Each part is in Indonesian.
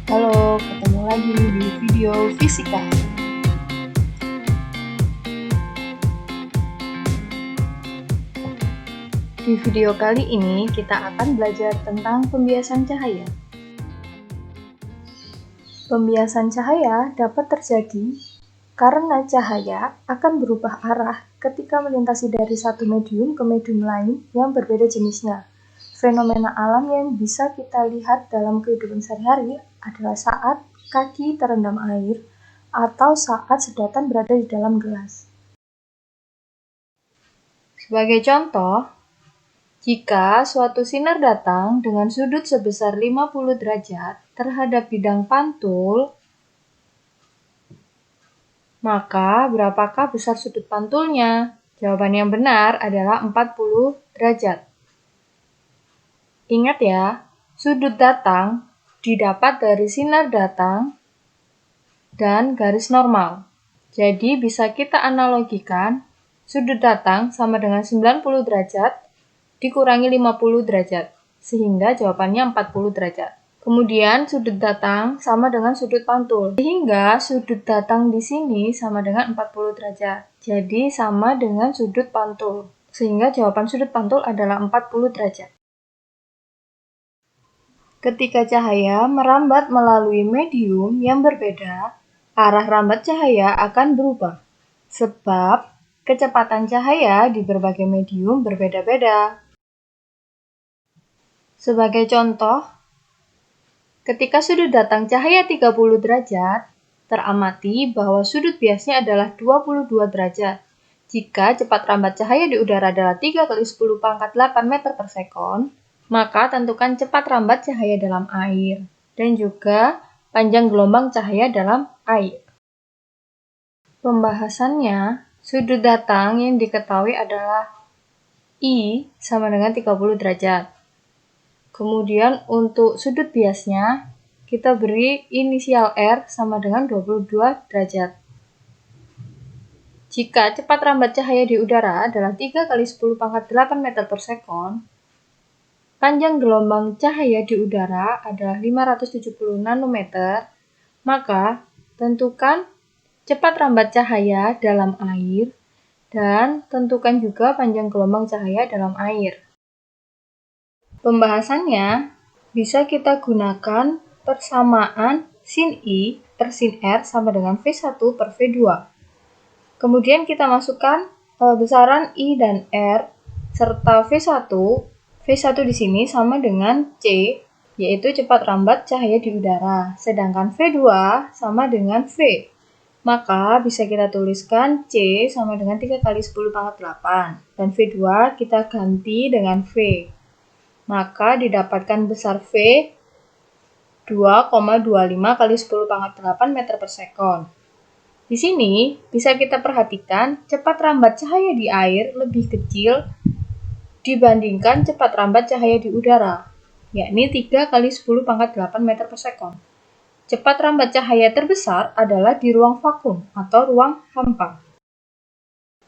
Halo, ketemu lagi di video fisika. Di video kali ini kita akan belajar tentang pembiasan cahaya. Pembiasan cahaya dapat terjadi karena cahaya akan berubah arah ketika melintasi dari satu medium ke medium lain yang berbeda jenisnya. Fenomena alam yang bisa kita lihat dalam kehidupan sehari-hari adalah saat kaki terendam air atau saat sedotan berada di dalam gelas. Sebagai contoh, jika suatu sinar datang dengan sudut sebesar 50 derajat terhadap bidang pantul, maka berapakah besar sudut pantulnya? Jawaban yang benar adalah 40 derajat. Ingat ya, sudut datang didapat dari sinar datang dan garis normal. Jadi bisa kita analogikan sudut datang sama dengan 90 derajat dikurangi 50 derajat, sehingga jawabannya 40 derajat. Kemudian sudut datang sama dengan sudut pantul, sehingga sudut datang di sini sama dengan 40 derajat. Jadi sama dengan sudut pantul, sehingga jawaban sudut pantul adalah 40 derajat. Ketika cahaya merambat melalui medium yang berbeda, arah rambat cahaya akan berubah, sebab kecepatan cahaya di berbagai medium berbeda-beda. Sebagai contoh, ketika sudut datang cahaya 30 derajat, teramati bahwa sudut biasnya adalah 22 derajat. Jika cepat rambat cahaya di udara adalah 3 kali 10 pangkat 8 meter per sekon, maka tentukan cepat rambat cahaya dalam air, dan juga panjang gelombang cahaya dalam air. Pembahasannya, sudut datang yang diketahui adalah I sama dengan 30 derajat. Kemudian untuk sudut biasnya, kita beri inisial R sama dengan 22 derajat. Jika cepat rambat cahaya di udara adalah 3 kali 10 pangkat 8 meter per sekon, panjang gelombang cahaya di udara adalah 570 nanometer, maka tentukan cepat rambat cahaya dalam air dan tentukan juga panjang gelombang cahaya dalam air. Pembahasannya bisa kita gunakan persamaan sin I per sin R sama dengan V1 per V2. Kemudian kita masukkan besaran I dan R serta V1. V1 di sini sama dengan C, yaitu cepat rambat cahaya di udara. Sedangkan V2 sama dengan V. Maka bisa kita tuliskan C sama dengan 3 kali 10 pangkat 8. Dan V2 kita ganti dengan V. Maka didapatkan besar V 2,25 kali 10 pangkat 8 meter per sekon. Di sini bisa kita perhatikan cepat rambat cahaya di air lebih kecil dibandingkan cepat rambat cahaya di udara, yakni 3 kali 10 pangkat 8 meter per sekon. Cepat rambat cahaya terbesar adalah di ruang vakum atau ruang hampa.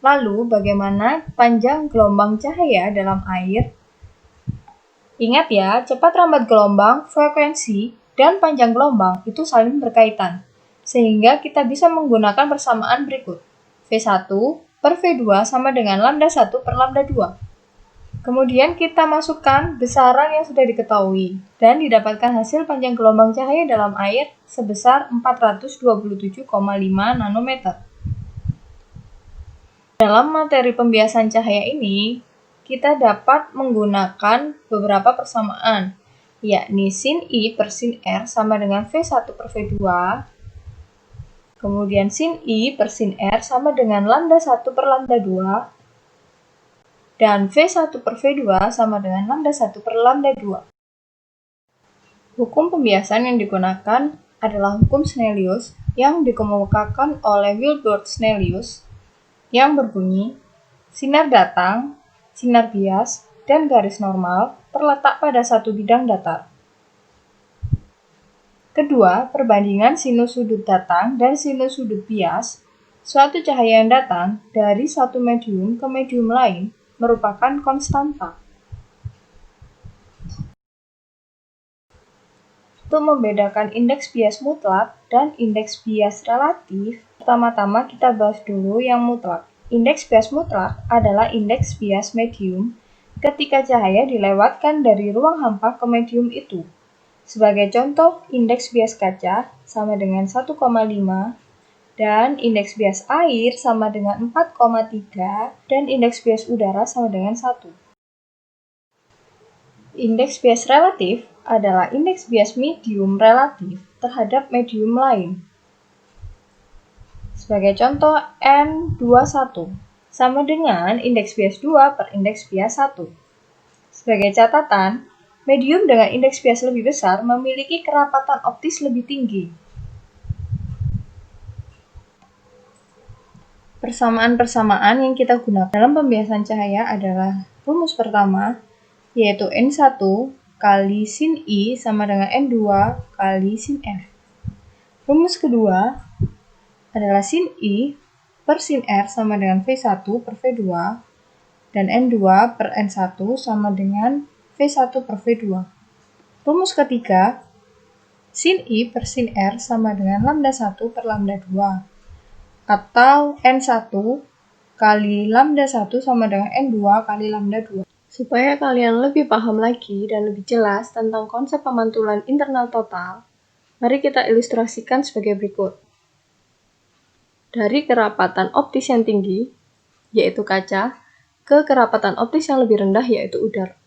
Lalu bagaimana panjang gelombang cahaya dalam air? Ingat ya, cepat rambat gelombang, frekuensi, dan panjang gelombang itu saling berkaitan, sehingga kita bisa menggunakan persamaan berikut. V1 per V2 sama dengan lambda 1 per lambda 2. Kemudian kita masukkan besaran yang sudah diketahui, dan didapatkan hasil panjang gelombang cahaya dalam air sebesar 427,5 nanometer. Dalam materi pembiasan cahaya ini, kita dapat menggunakan beberapa persamaan, yakni sin I per sin R sama dengan V1 per V2, kemudian sin I per sin R sama dengan lambda 1 per lambda 2, dan V1 per V2 sama dengan lambda 1 per lambda 2. Hukum pembiasan yang digunakan adalah hukum Snellius yang dikemukakan oleh Wilbur Snellius yang berbunyi, sinar datang, sinar bias, dan garis normal terletak pada satu bidang datar. Kedua, perbandingan sinus sudut datang dan sinus sudut bias, suatu cahaya yang datang dari satu medium ke medium lain merupakan konstanta. Untuk membedakan indeks bias mutlak dan indeks bias relatif, pertama-tama kita bahas dulu yang mutlak. Indeks bias mutlak adalah indeks bias medium ketika cahaya dilewatkan dari ruang hampa ke medium itu. Sebagai contoh, indeks bias kaca sama dengan 1,5 dan indeks bias air sama dengan 4,3 dan indeks bias udara sama dengan 1. Indeks bias relatif adalah indeks bias medium relatif terhadap medium lain. Sebagai contoh, N21 sama dengan indeks bias 2 per indeks bias 1. Sebagai catatan, medium dengan indeks bias lebih besar memiliki kerapatan optis lebih tinggi. Persamaan-persamaan yang kita gunakan dalam pembiasan cahaya adalah rumus pertama, yaitu N1 kali sin I sama dengan N2 kali sin F. Rumus kedua adalah sin I per sin R sama dengan V1 per V2 dan N2 per N1 sama dengan V1 per V2. Rumus ketiga, sin I per sin R sama dengan lambda 1 per lambda 2 atau N1 kali lambda 1 sama dengan N2 kali lambda 2. Supaya kalian lebih paham lagi dan lebih jelas tentang konsep pemantulan internal total, mari kita ilustrasikan sebagai berikut. Dari kerapatan optis yang tinggi, yaitu kaca, ke kerapatan optis yang lebih rendah, yaitu udara.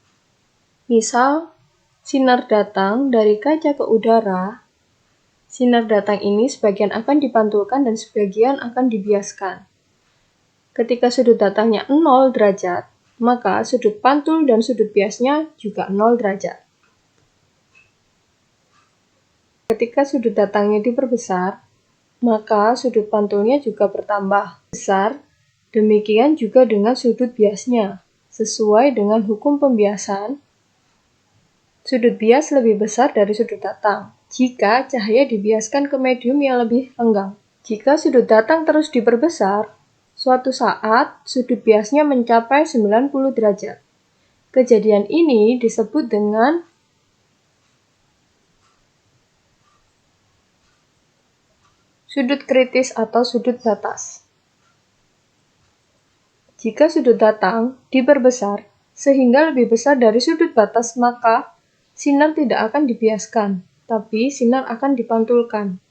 Misal, sinar datang dari kaca ke udara. Sinar datang ini sebagian akan dipantulkan dan sebagian akan dibiaskan. Ketika sudut datangnya 0 derajat, maka sudut pantul dan sudut biasnya juga 0 derajat. Ketika sudut datangnya diperbesar, maka sudut pantulnya juga bertambah besar, demikian juga dengan sudut biasnya. Sesuai dengan hukum pembiasan, sudut bias lebih besar dari sudut datang jika cahaya dibiaskan ke medium yang lebih renggang. Jika sudut datang terus diperbesar, suatu saat sudut biasnya mencapai 90 derajat. Kejadian ini disebut dengan sudut kritis atau sudut batas. Jika sudut datang diperbesar sehingga lebih besar dari sudut batas, maka sinar tidak akan dibiaskan, tapi sinar akan dipantulkan.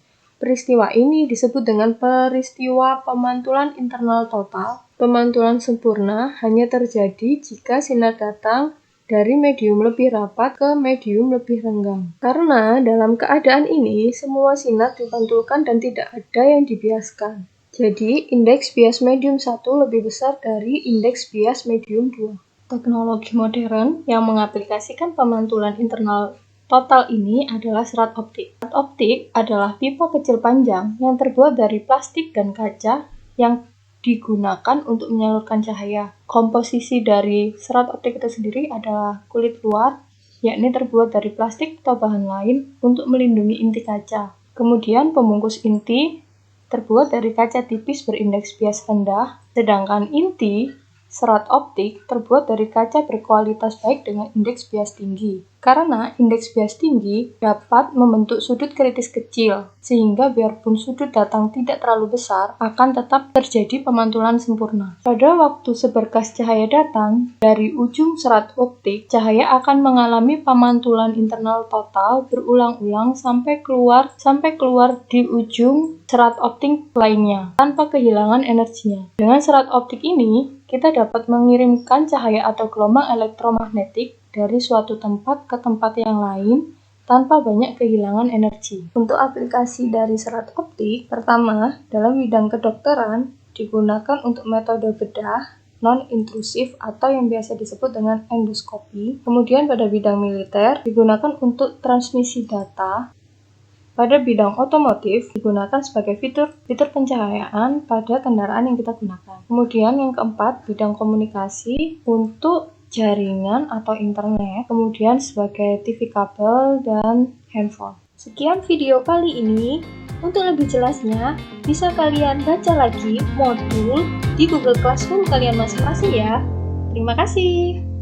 Peristiwa ini disebut dengan peristiwa pemantulan internal total. Pemantulan sempurna hanya terjadi jika sinar datang dari medium lebih rapat ke medium lebih renggang. Karena dalam keadaan ini, semua sinar dipantulkan dan tidak ada yang dibiaskan. Jadi, indeks bias medium 1 lebih besar dari indeks bias medium 2. Teknologi modern yang mengaplikasikan pemantulan internal total ini adalah serat optik. Serat optik adalah pipa kecil panjang yang terbuat dari plastik dan kaca yang digunakan untuk menyalurkan cahaya. Komposisi dari serat optik itu sendiri adalah kulit luar, yakni terbuat dari plastik atau bahan lain untuk melindungi inti kaca. Kemudian pembungkus inti terbuat dari kaca tipis berindeks bias rendah, sedangkan inti serat optik terbuat dari kaca berkualitas baik dengan indeks bias tinggi. Karena indeks bias tinggi dapat membentuk sudut kritis kecil, sehingga biarpun sudut datang tidak terlalu besar, akan tetap terjadi pemantulan sempurna. Pada waktu seberkas cahaya datang dari ujung serat optik, cahaya akan mengalami pemantulan internal total berulang-ulang sampai keluar di ujung serat optik lainnya, tanpa kehilangan energinya. Dengan serat optik ini, kita dapat mengirimkan cahaya atau gelombang elektromagnetik dari suatu tempat ke tempat yang lain tanpa banyak kehilangan energi. Untuk aplikasi dari serat optik, pertama, dalam bidang kedokteran digunakan untuk metode bedah non-intrusif atau yang biasa disebut dengan endoskopi. Kemudian pada bidang militer digunakan untuk transmisi data. Pada bidang otomotif digunakan sebagai fitur pencahayaan pada kendaraan yang kita gunakan. Kemudian yang keempat, bidang komunikasi untuk jaringan atau internet, kemudian sebagai TV kabel dan handphone. Sekian video kali ini. Untuk lebih jelasnya, bisa kalian baca lagi modul di Google Classroom kalian masing-masing ya. Terima kasih.